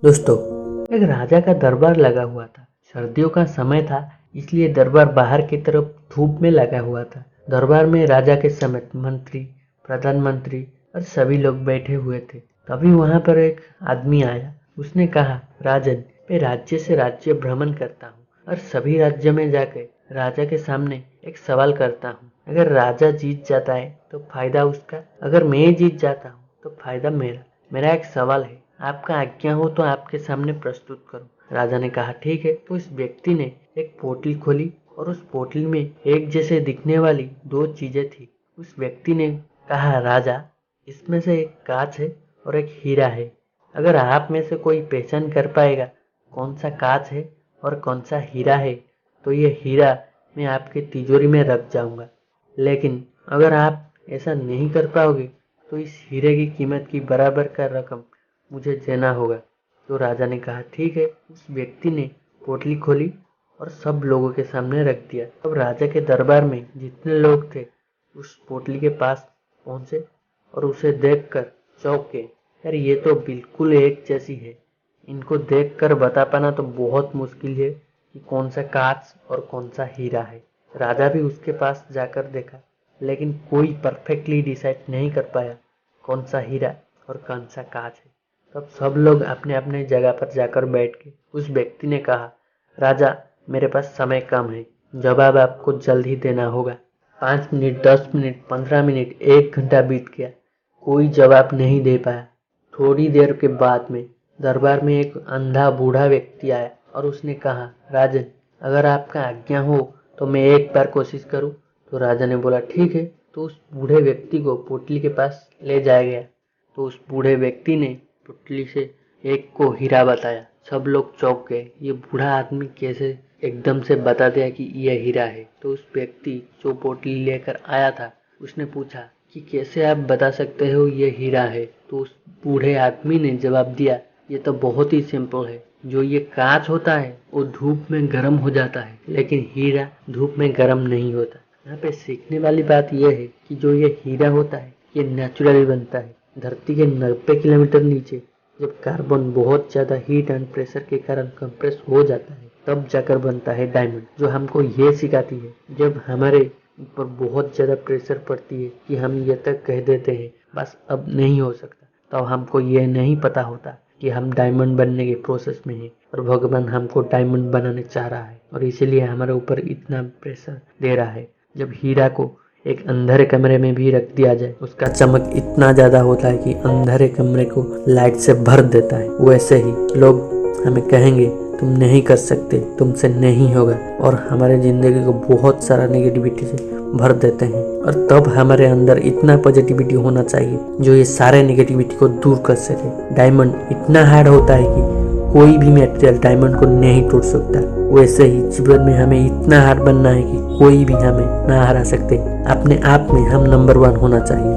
दोस्तों, एक राजा का दरबार लगा हुआ था। सर्दियों का समय था, इसलिए दरबार बाहर की तरफ धूप में लगा हुआ था। दरबार में राजा के समेत मंत्री, प्रधानमंत्री और सभी लोग बैठे हुए थे। तभी वहां पर एक आदमी आया। उसने कहा, राजन, मैं राज्य से राज्य भ्रमण करता हूँ और सभी राज्य में जाकर राजा के सामने एक सवाल करता हूँ। अगर राजा जीत जाता है तो फायदा उसका, अगर मैं जीत जाता हूँ तो फायदा मेरा। मेरा एक सवाल है, आपका आज्ञा हो तो आपके सामने प्रस्तुत करूं। राजा ने कहा, ठीक है। तो इस व्यक्ति ने एक पोटली खोली और उस पोटली में एक जैसे दिखने वाली दो चीजें थी। उस व्यक्ति ने कहा, राजा, इसमें से एक कांच है और एक हीरा है। अगर आप में से कोई पहचान कर पाएगा कौन सा कांच है और कौन सा हीरा है, तो ये हीरा मैं आपके तिजोरी में रख जाऊंगा। लेकिन अगर आप ऐसा नहीं कर पाओगे तो इस हीरे की कीमत की बराबर का रकम मुझे देना होगा। तो राजा ने कहा, ठीक है। उस व्यक्ति ने पोटली खोली और सब लोगों के सामने रख दिया। अब राजा के दरबार में जितने लोग थे उस पोटली के पास पहुंचे और उसे देखकर चौंक गए। यार, ये तो बिल्कुल एक जैसी है। इनको देखकर बता पाना तो बहुत मुश्किल है कि कौन सा कांच और कौन सा हीरा है। राजा भी उसके पास जाकर देखा, लेकिन कोई परफेक्टली डिसाइड नहीं कर पाया कौन सा हीरा और कौन सा कांच है। तब सब लोग अपने अपने जगह पर जाकर बैठ गए। उस व्यक्ति ने कहा, राजा, मेरे पास समय कम है, जवाब आपको जल्द ही देना होगा। 5 मिनट, 10 मिनट, 15 मिनट, 1 घंटा बीत गया, कोई जवाब नहीं दे पाया। थोड़ी देर के बाद में दरबार में एक अंधा बूढ़ा व्यक्ति आया और उसने कहा, राजन, अगर आपका आज्ञा हो तो मैं एक बार कोशिश करूं। तो राजा ने बोला, ठीक है। तो उस बूढ़े व्यक्ति को पोटली के पास ले जाया गया। तो उस बूढ़े व्यक्ति ने पोटली से एक को हीरा बताया। सब लोग चौंक गए, ये बूढ़ा आदमी कैसे एकदम से बता दिया कि यह हीरा है। तो उस व्यक्ति जो पोटली लेकर आया था उसने पूछा कि कैसे आप बता सकते हो ये हीरा है। तो उस बूढ़े आदमी ने जवाब दिया, ये तो बहुत ही सिंपल है। जो ये कांच होता है वो धूप में गर्म हो जाता है, लेकिन हीरा धूप में गर्म नहीं होता। यहाँ पे सीखने वाली बात यह है कि जो ये हीरा होता है ये नेचुरली बनता है। धरती के 90 किलोमीटर नीचे जब कार्बन बहुत ज्यादा हीट एंड प्रेशर के कारण कंप्रेस हो जाता है तब जाकर बनता है डायमंड। जो हमको ये सिखाती है, जब हमारे ऊपर बहुत ज्यादा प्रेशर पड़ती है कि हम ये तक कह देते हैं बस अब नहीं हो सकता, तो हमको ये नहीं पता होता कि हम डायमंड बनने के प्रोसेस में हैं और भगवान हमको डायमंड बनाने चाह रहा है और इसीलिए हमारे ऊपर इतना प्रेशर दे रहा है। जब हीरा को एक अंधेरे कमरे में भी रख दिया जाए, उसका चमक इतना ज्यादा होता है कि अंधेरे कमरे को लाइट से भर देता है। वैसे ही लोग हमें कहेंगे, तुम नहीं कर सकते, तुमसे नहीं होगा, और हमारे जिंदगी को बहुत सारा नेगेटिविटी से भर देते हैं। और तब हमारे अंदर इतना पॉजिटिविटी होना चाहिए जो ये सारे नेगेटिविटी को दूर कर सके। डायमंड इतना हार्ड होता है कि कोई भी मटेरियल डायमंड को नहीं तोड़ सकता। वैसे ही जीवन में हमें इतना हार्ड बनना है कि कोई भी हमें ना हरा सकते। अपने आप में हम नंबर 1 होना चाहिए।